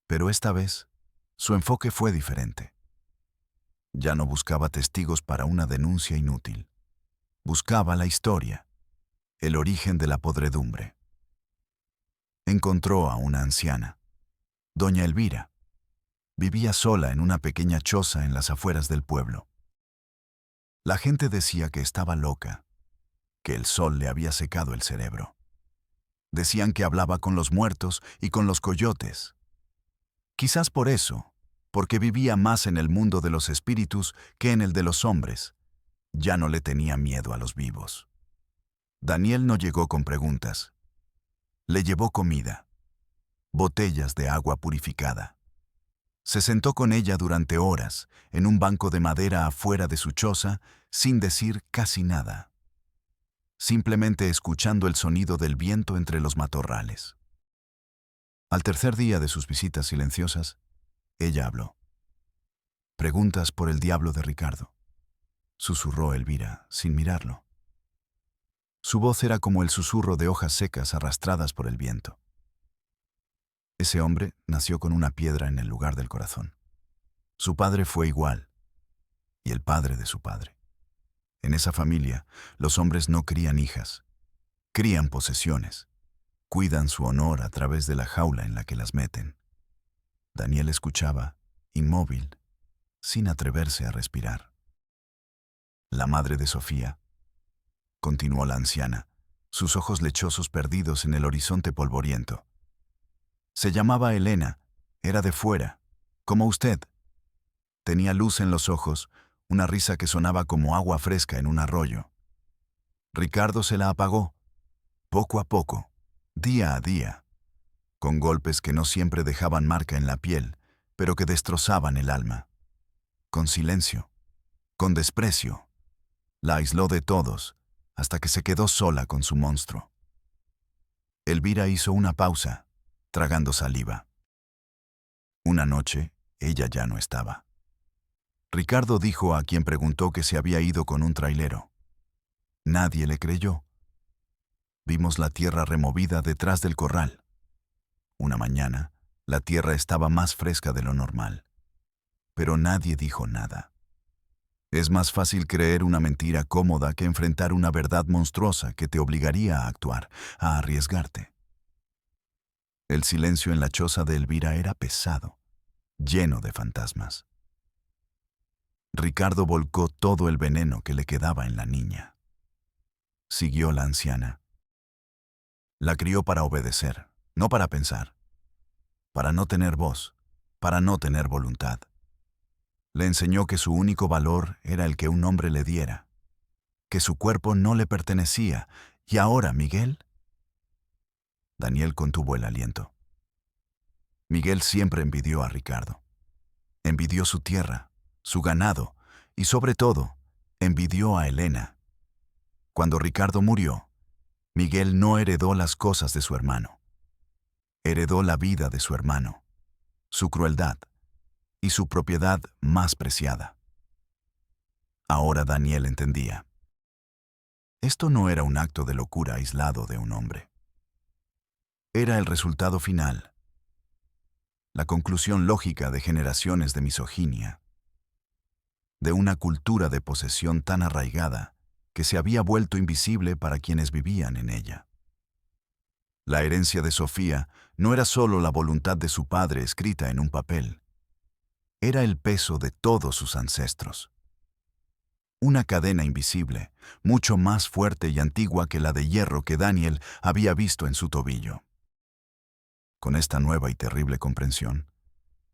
pero esta vez su enfoque fue diferente. Ya no buscaba testigos para una denuncia inútil. Buscaba la historia, el origen de la podredumbre. Encontró a una anciana, doña Elvira. Vivía sola en una pequeña choza en las afueras del pueblo. La gente decía que estaba loca, que el sol le había secado el cerebro. Decían que hablaba con los muertos y con los coyotes. Quizás por eso, porque vivía más en el mundo de los espíritus que en el de los hombres, ya no le tenía miedo a los vivos. Daniel no llegó con preguntas. Le llevó comida, botellas de agua purificada. Se sentó con ella durante horas, en un banco de madera afuera de su choza, sin decir casi nada. Simplemente escuchando el sonido del viento entre los matorrales. Al tercer día de sus visitas silenciosas, ella habló. «Preguntas por el diablo de Ricardo», susurró Elvira, sin mirarlo. Su voz era como el susurro de hojas secas arrastradas por el viento. Ese hombre nació con una piedra en el lugar del corazón. Su padre fue igual, y el padre de su padre. En esa familia, los hombres no crían hijas, crían posesiones, cuidan su honor a través de la jaula en la que las meten. Daniel escuchaba, inmóvil, sin atreverse a respirar. La madre de Sofía, continuó la anciana, sus ojos lechosos perdidos en el horizonte polvoriento. Se llamaba Elena, era de fuera, como usted. Tenía luz en los ojos, una risa que sonaba como agua fresca en un arroyo. Ricardo se la apagó, poco a poco, día a día, con golpes que no siempre dejaban marca en la piel, pero que destrozaban el alma. Con silencio, con desprecio, la aisló de todos, hasta que se quedó sola con su monstruo. Elvira hizo una pausa, tragando saliva. Una noche, ella ya no estaba. Ricardo dijo a quien preguntó que se había ido con un trailero. Nadie le creyó. Vimos la tierra removida detrás del corral. Una mañana, la tierra estaba más fresca de lo normal, pero nadie dijo nada. Es más fácil creer una mentira cómoda que enfrentar una verdad monstruosa que te obligaría a actuar, a arriesgarte. El silencio en la choza de Elvira era pesado, lleno de fantasmas. Ricardo volcó todo el veneno que le quedaba en la niña. Siguió la anciana. La crió para obedecer, no para pensar, para no tener voz, para no tener voluntad. Le enseñó que su único valor era el que un hombre le diera, que su cuerpo no le pertenecía. ¿Y ahora, Miguel? Daniel contuvo el aliento. Miguel siempre envidió a Ricardo. Envidió su tierra, su ganado y, sobre todo, envidió a Elena. Cuando Ricardo murió, Miguel no heredó las cosas de su hermano. Heredó la vida de su hermano, su crueldad y su propiedad más preciada. Ahora Daniel entendía. Esto no era un acto de locura aislado de un hombre. Era el resultado final, la conclusión lógica de generaciones de misoginia, de una cultura de posesión tan arraigada que se había vuelto invisible para quienes vivían en ella. La herencia de Sofía no era solo la voluntad de su padre escrita en un papel, era el peso de todos sus ancestros. Una cadena invisible, mucho más fuerte y antigua que la de hierro que Daniel había visto en su tobillo. Con esta nueva y terrible comprensión,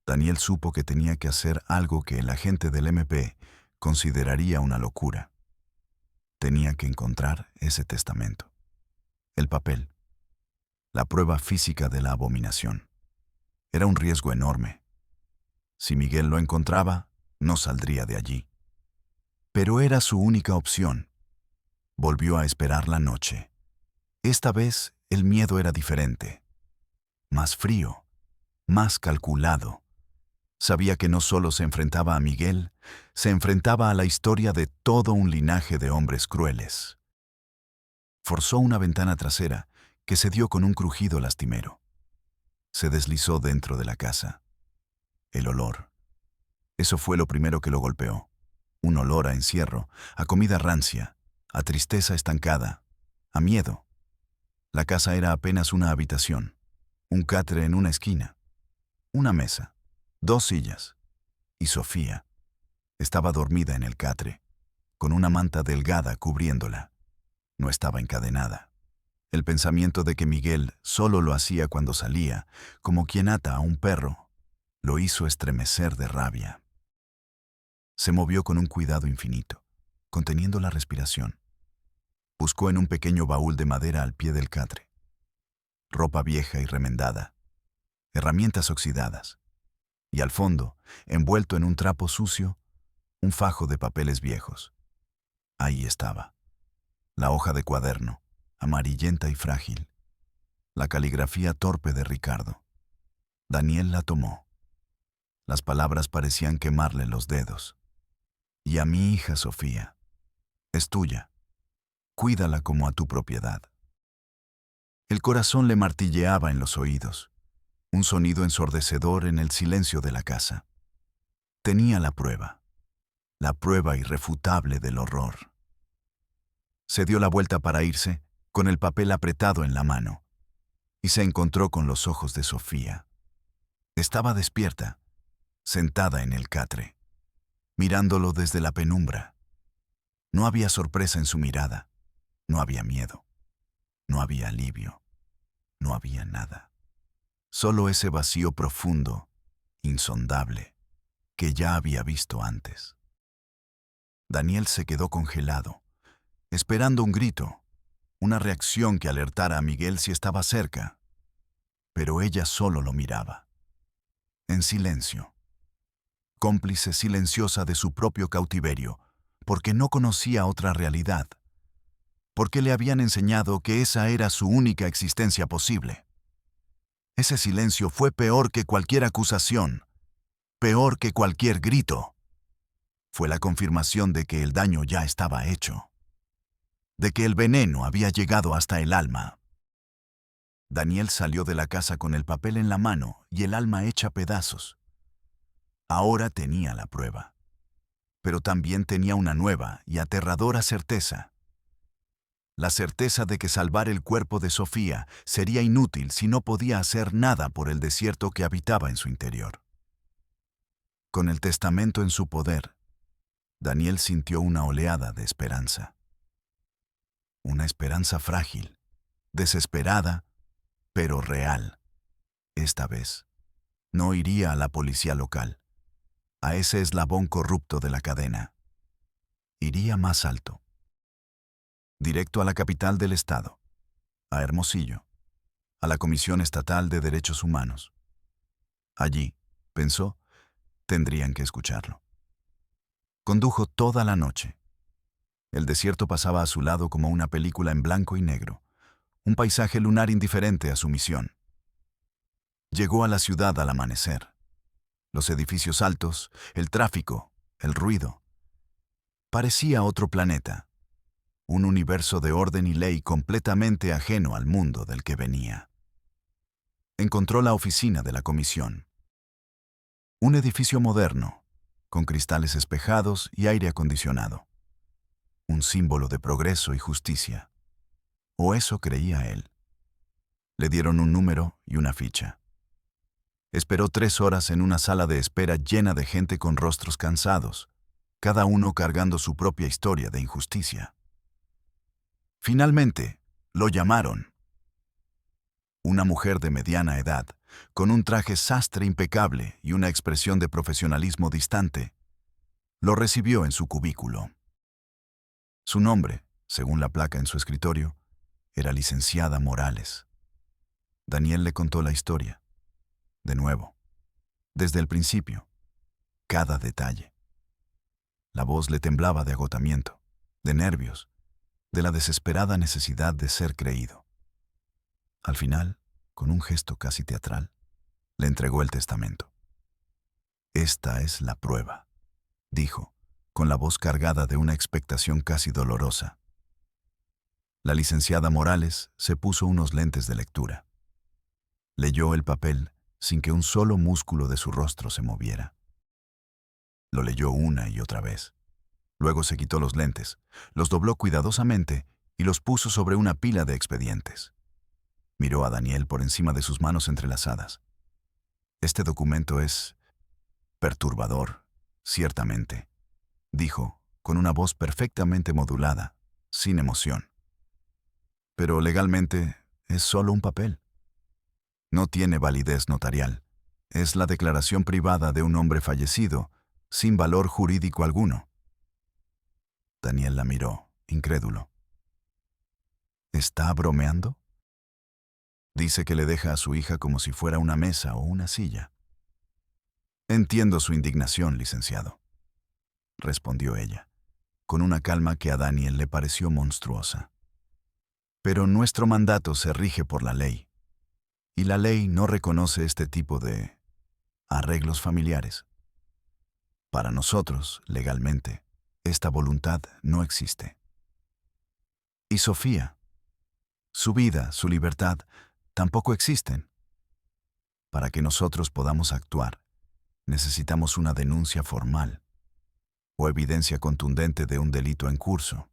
Daniel supo que tenía que hacer algo que el agente del MP consideraría una locura. Tenía que encontrar ese testamento, el papel, la prueba física de la abominación. Era un riesgo enorme. Si Miguel lo encontraba, no saldría de allí. Pero era su única opción. Volvió a esperar la noche. Esta vez el miedo era diferente, más frío, más calculado. Sabía que no solo se enfrentaba a Miguel, se enfrentaba a la historia de todo un linaje de hombres crueles. Forzó una ventana trasera que se dio con un crujido lastimero. Se deslizó dentro de la casa. El olor. Eso fue lo primero que lo golpeó. Un olor a encierro, a comida rancia, a tristeza estancada, a miedo. La casa era apenas una habitación, un catre en una esquina, una mesa, 2 sillas, y Sofía estaba dormida en el catre, con una manta delgada cubriéndola. No estaba encadenada. El pensamiento de que Miguel solo lo hacía cuando salía, como quien ata a un perro, lo hizo estremecer de rabia. Se movió con un cuidado infinito, conteniendo la respiración. Buscó en un pequeño baúl de madera al pie del catre. Ropa vieja y remendada, herramientas oxidadas, y al fondo, envuelto en un trapo sucio, un fajo de papeles viejos. Ahí estaba, la hoja de cuaderno, amarillenta y frágil, la caligrafía torpe de Ricardo. Daniel la tomó. Las palabras parecían quemarle los dedos. Y a mi hija Sofía. Es tuya. Cuídala como a tu propiedad. El corazón le martilleaba en los oídos, un sonido ensordecedor en el silencio de la casa. Tenía la prueba irrefutable del horror. Se dio la vuelta para irse, con el papel apretado en la mano, y se encontró con los ojos de Sofía. Estaba despierta, sentada en el catre, mirándolo desde la penumbra. No había sorpresa en su mirada, no había miedo, no había alivio, no había nada. Solo ese vacío profundo, insondable, que ya había visto antes. Daniel se quedó congelado, esperando un grito, una reacción que alertara a Miguel si estaba cerca. Pero ella solo lo miraba, en silencio, cómplice silenciosa de su propio cautiverio, porque no conocía otra realidad, porque le habían enseñado que esa era su única existencia posible. Ese silencio fue peor que cualquier acusación, peor que cualquier grito. Fue la confirmación de que el daño ya estaba hecho. de que el veneno había llegado hasta el alma. Daniel salió de la casa con el papel en la mano y el alma hecha pedazos. Ahora tenía la prueba, pero también tenía una nueva y aterradora certeza. La certeza de que salvar el cuerpo de Sofía sería inútil si no podía hacer nada por el desierto que habitaba en su interior. Con el testamento en su poder, Daniel sintió una oleada de esperanza. Una esperanza frágil, desesperada, pero real. Esta vez, no iría a la policía local, a ese eslabón corrupto de la cadena. Iría más alto. Directo a la capital del estado, a Hermosillo, a la Comisión Estatal de Derechos Humanos. Allí, pensó, tendrían que escucharlo. Condujo toda la noche. El desierto pasaba a su lado como una película en blanco y negro, un paisaje lunar indiferente a su misión. Llegó a la ciudad al amanecer. Los edificios altos, el tráfico, el ruido. Parecía otro planeta, un universo de orden y ley completamente ajeno al mundo del que venía. Encontró la oficina de la comisión. Un edificio moderno, con cristales espejados y aire acondicionado. Un símbolo de progreso y justicia. O eso creía él. Le dieron un número y una ficha. Esperó 3 horas en una sala de espera llena de gente con rostros cansados, cada uno cargando su propia historia de injusticia. Finalmente, lo llamaron. Una mujer de mediana edad, con un traje sastre impecable y una expresión de profesionalismo distante, lo recibió en su cubículo. Su nombre, según la placa en su escritorio, era licenciada Morales. Daniel le contó la historia. De nuevo, desde el principio, cada detalle. La voz le temblaba de agotamiento, de nervios, de la desesperada necesidad de ser creído. Al final, con un gesto casi teatral, le entregó el testamento. «Esta es la prueba», dijo, con la voz cargada de una expectación casi dolorosa. La licenciada Morales se puso unos lentes de lectura. Leyó el papel sin que un solo músculo de su rostro se moviera. Lo leyó una y otra vez. Luego se quitó los lentes, los dobló cuidadosamente y los puso sobre una pila de expedientes. Miró a Daniel por encima de sus manos entrelazadas. «Este documento es perturbador, ciertamente», dijo, con una voz perfectamente modulada, sin emoción. «Pero legalmente es solo un papel. No tiene validez notarial. Es la declaración privada de un hombre fallecido, sin valor jurídico alguno». Daniel la miró, incrédulo. ¿Está bromeando? Dice que le deja a su hija como si fuera una mesa o una silla. «Entiendo su indignación, licenciado», respondió ella, con una calma que a Daniel le pareció monstruosa. «Pero nuestro mandato se rige por la ley, y la ley no reconoce este tipo de arreglos familiares. Para nosotros, legalmente, esta voluntad no existe. Y Sofía, su vida, su libertad, tampoco existen. Para que nosotros podamos actuar, necesitamos una denuncia formal o evidencia contundente de un delito en curso.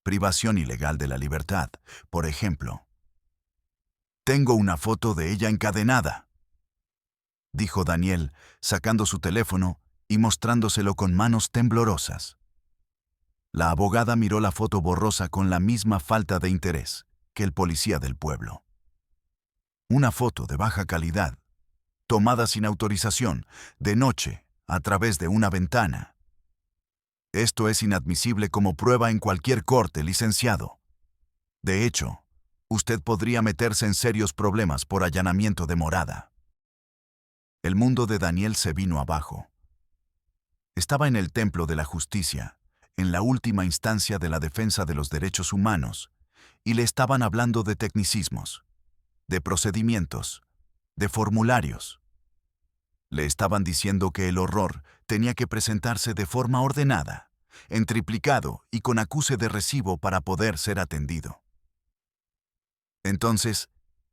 Privación ilegal de la libertad, por ejemplo. Tengo una foto de ella encadenada», dijo Daniel, sacando su teléfono y mostrándoselo con manos temblorosas. La abogada miró la foto borrosa con la misma falta de interés que el policía del pueblo. Una foto de baja calidad, tomada sin autorización, de noche, a través de una ventana. «Esto es inadmisible como prueba en cualquier corte, licenciado. De hecho, usted podría meterse en serios problemas por allanamiento de morada». El mundo de Daniel se vino abajo. Estaba en el templo de la justicia, en la última instancia de la defensa de los derechos humanos, y le estaban hablando de tecnicismos, de procedimientos, de formularios. Le estaban diciendo que el horror tenía que presentarse de forma ordenada, en triplicado y con acuse de recibo para poder ser atendido. Entonces,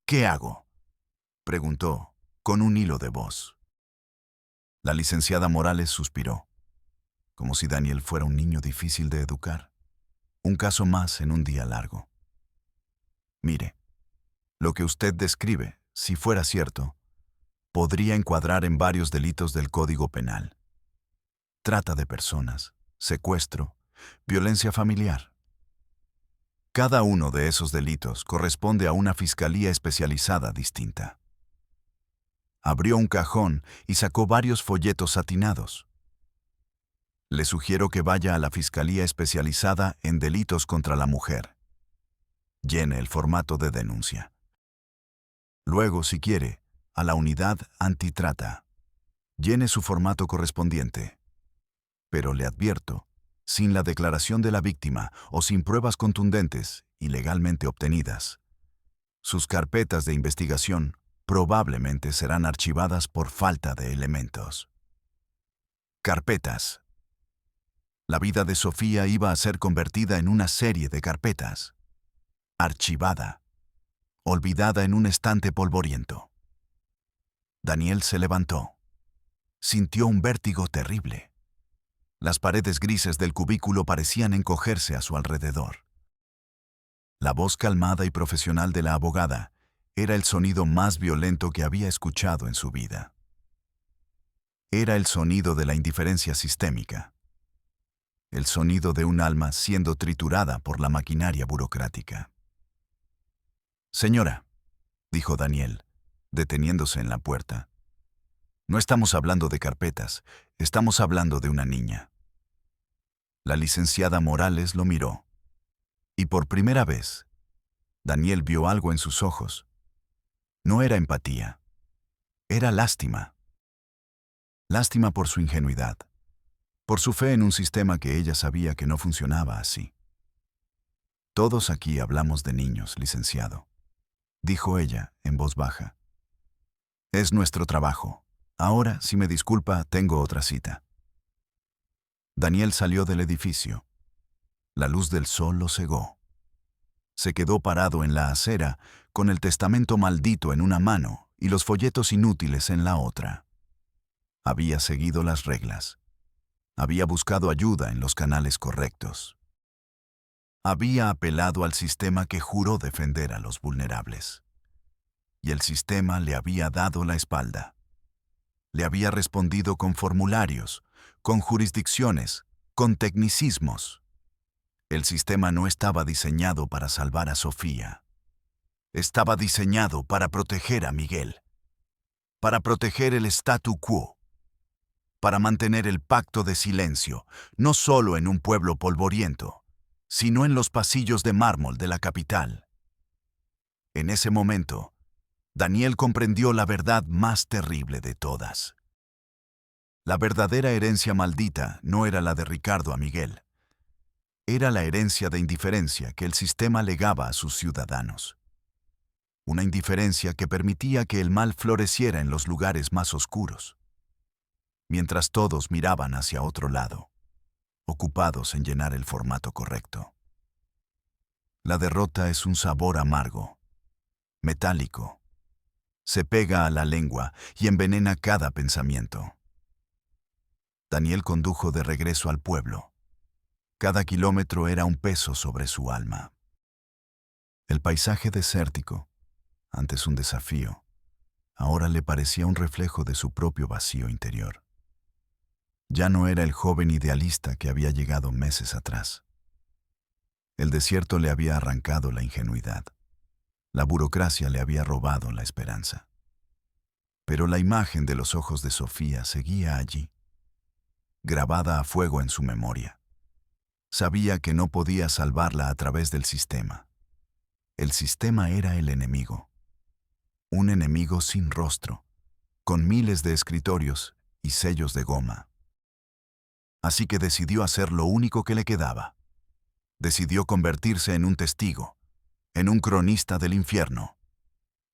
¿qué hago?, preguntó, con un hilo de voz. La licenciada Morales suspiró, como si Daniel fuera un niño difícil de educar. Un caso más en un día largo. Mire, lo que usted describe, si fuera cierto, podría encuadrar en varios delitos del Código Penal. Trata de personas, secuestro, violencia familiar. Cada uno de esos delitos corresponde a una fiscalía especializada distinta. Abrió un cajón y sacó varios folletos satinados. Le sugiero que vaya a la Fiscalía Especializada en Delitos contra la Mujer. Llene el formato de denuncia. Luego, si quiere, a la Unidad Antitrata. Llene su formato correspondiente. Pero le advierto, sin la declaración de la víctima o sin pruebas contundentes y legalmente obtenidas, sus carpetas de investigación probablemente serán archivadas por falta de elementos. Carpetas. La vida de Sofía iba a ser convertida en una serie de carpetas. Archivada. Olvidada en un estante polvoriento. Daniel se levantó. Sintió un vértigo terrible. Las paredes grises del cubículo parecían encogerse a su alrededor. La voz calmada y profesional de la abogada era el sonido más violento que había escuchado en su vida. Era el sonido de la indiferencia sistémica. El sonido de un alma siendo triturada por la maquinaria burocrática. Señora, dijo Daniel, deteniéndose en la puerta. No estamos hablando de carpetas, estamos hablando de una niña. La licenciada Morales lo miró. Y por primera vez, Daniel vio algo en sus ojos. No era empatía. Era lástima. Lástima por su ingenuidad. Por su fe en un sistema que ella sabía que no funcionaba así. Todos aquí hablamos de niños, licenciado, dijo ella en voz baja. Es nuestro trabajo. Ahora, si me disculpa, tengo otra cita. Daniel salió del edificio. La luz del sol lo cegó. Se quedó parado en la acera, con el testamento maldito en una mano y los folletos inútiles en la otra. Había seguido las reglas. Había buscado ayuda en los canales correctos. Había apelado al sistema que juró defender a los vulnerables. Y el sistema le había dado la espalda. Le había respondido con formularios, con jurisdicciones, con tecnicismos. El sistema no estaba diseñado para salvar a Sofía. Estaba diseñado para proteger a Miguel. Para proteger el statu quo. Para mantener el pacto de silencio, no solo en un pueblo polvoriento, sino en los pasillos de mármol de la capital. En ese momento, Daniel comprendió la verdad más terrible de todas. La verdadera herencia maldita no era la de Ricardo a Miguel. Era la herencia de indiferencia que el sistema legaba a sus ciudadanos. Una indiferencia que permitía que el mal floreciera en los lugares más oscuros, mientras todos miraban hacia otro lado, ocupados en llenar el formato correcto. La derrota es un sabor amargo, metálico. Se pega a la lengua y envenena cada pensamiento. Daniel condujo de regreso al pueblo. Cada kilómetro era un peso sobre su alma. El paisaje desértico, antes un desafío, ahora le parecía un reflejo de su propio vacío interior. Ya no era el joven idealista que había llegado meses atrás. El desierto le había arrancado la ingenuidad. La burocracia le había robado la esperanza. Pero la imagen de los ojos de Sofía seguía allí, grabada a fuego en su memoria. Sabía que no podía salvarla a través del sistema. El sistema era el enemigo. Un enemigo sin rostro, con miles de escritorios y sellos de goma. Así que decidió hacer lo único que le quedaba. Decidió convertirse en un testigo, en un cronista del infierno.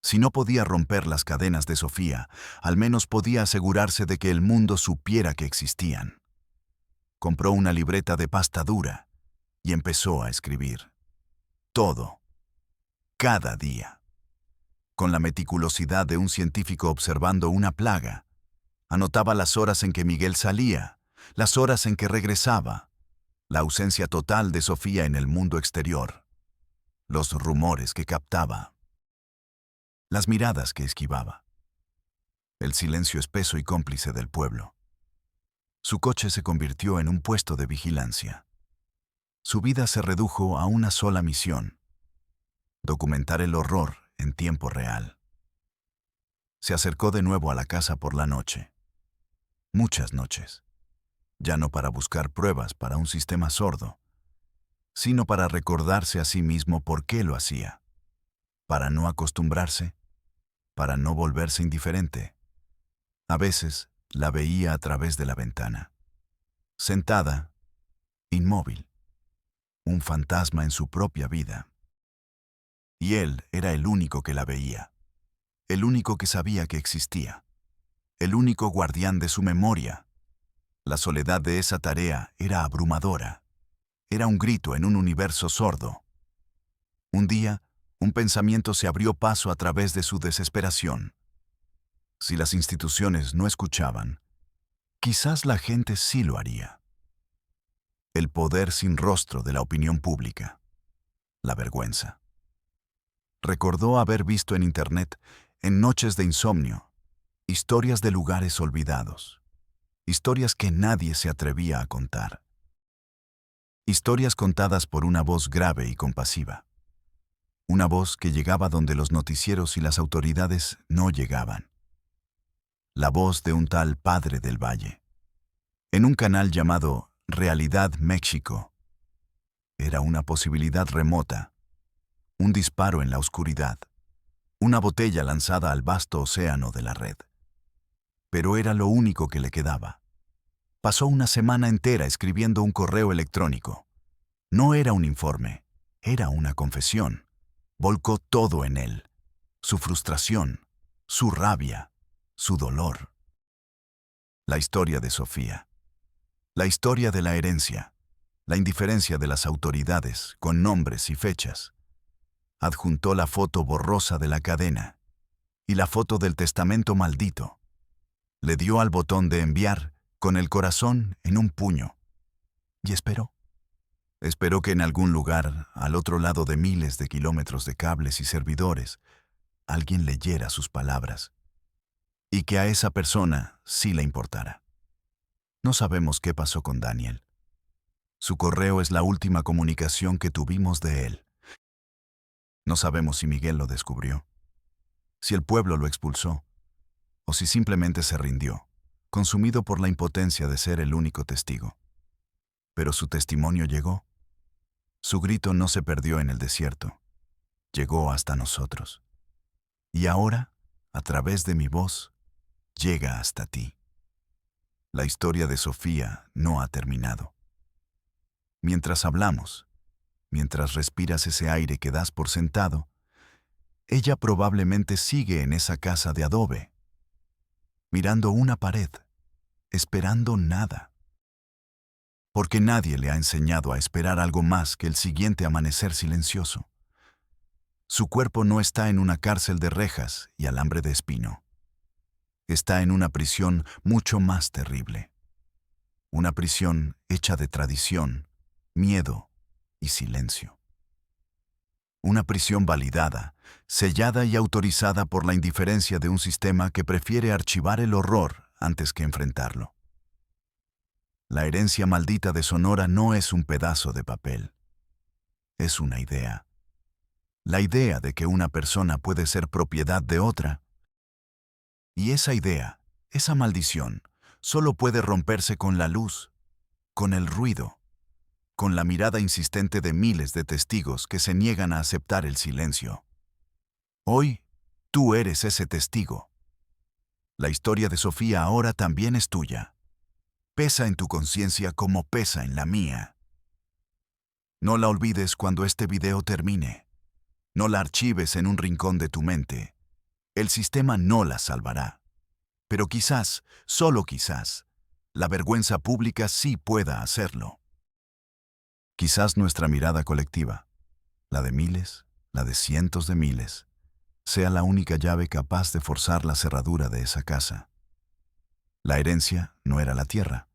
Si no podía romper las cadenas de Sofía, al menos podía asegurarse de que el mundo supiera que existían. compró una libreta de pasta dura y empezó a escribir. Todo. Cada día. Con la meticulosidad de un científico observando una plaga. Anotaba las horas en que Miguel salía, las horas en que regresaba, la ausencia total de Sofía en el mundo exterior, los rumores que captaba, las miradas que esquivaba, el silencio espeso y cómplice del pueblo. Su coche se convirtió en un puesto de vigilancia. Su vida se redujo a una sola misión: documentar el horror en tiempo real. Se acercó de nuevo a la casa por la noche. Muchas noches. Ya no para buscar pruebas para un sistema sordo, sino para recordarse a sí mismo por qué lo hacía. Para no acostumbrarse, para no volverse indiferente. A veces la veía a través de la ventana, sentada, inmóvil, un fantasma en su propia vida. Y él era el único que la veía, el único que sabía que existía, el único guardián de su memoria. La soledad de esa tarea era abrumadora. Era un grito en un universo sordo. Un día, un pensamiento se abrió paso a través de su desesperación. Si las instituciones no escuchaban, quizás la gente sí lo haría. El poder sin rostro de la opinión pública. La vergüenza. Recordó haber visto en internet, en noches de insomnio, historias de lugares olvidados. Historias que nadie se atrevía a contar. Historias contadas por una voz grave y compasiva. Una voz que llegaba donde los noticieros y las autoridades no llegaban. La voz de un tal Padre del Valle. En un canal llamado Realidad México. Era una posibilidad remota. Un disparo en la oscuridad. Una botella lanzada al vasto océano de la red. Pero era lo único que le quedaba. Pasó una semana entera escribiendo un correo electrónico. No era un informe, era una confesión. Volcó todo en él. Su frustración, su rabia, su dolor. La historia de Sofía. La historia de la herencia. La indiferencia de las autoridades, con nombres y fechas. Adjuntó la foto borrosa de la cadena y la foto del testamento maldito. Le dio al botón de enviar con el corazón en un puño. Y esperó. Esperó que en algún lugar, al otro lado de miles de kilómetros de cables y servidores, alguien leyera sus palabras. Y que a esa persona sí le importara. No sabemos qué pasó con Daniel. Su correo es la última comunicación que tuvimos de él. No sabemos si Miguel lo descubrió, si el pueblo lo expulsó, o si simplemente se rindió, consumido por la impotencia de ser el único testigo. Pero su testimonio llegó. Su grito no se perdió en el desierto. Llegó hasta nosotros. Y ahora, a través de mi voz, llega hasta ti. La historia de Sofía no ha terminado. Mientras hablamos, mientras respiras ese aire que das por sentado, ella probablemente sigue en esa casa de adobe, mirando una pared, esperando nada. Porque nadie le ha enseñado a esperar algo más que el siguiente amanecer silencioso. Su cuerpo no está en una cárcel de rejas y alambre de espino. Está en una prisión mucho más terrible. Una prisión hecha de tradición, miedo y silencio. Una prisión validada, sellada y autorizada por la indiferencia de un sistema que prefiere archivar el horror antes que enfrentarlo. La herencia maldita de Sonora no es un pedazo de papel. Es una idea. La idea de que una persona puede ser propiedad de otra. Y esa idea, esa maldición, solo puede romperse con la luz, con el ruido, con la mirada insistente de miles de testigos que se niegan a aceptar el silencio. Hoy, tú eres ese testigo. La historia de Sofía ahora también es tuya. Pesa en tu conciencia como pesa en la mía. No la olvides cuando este video termine. No la archives en un rincón de tu mente. El sistema no la salvará. Pero quizás, solo quizás, la vergüenza pública sí pueda hacerlo. Quizás nuestra mirada colectiva, la de miles, la de cientos de miles, sea la única llave capaz de forzar la cerradura de esa casa. La herencia no era la tierra.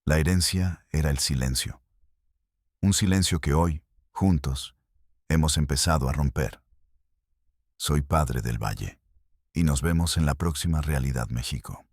La herencia era el silencio. Un silencio que hoy, juntos, hemos empezado a romper. Soy Padre del Valle, y nos vemos en la próxima Realidad México.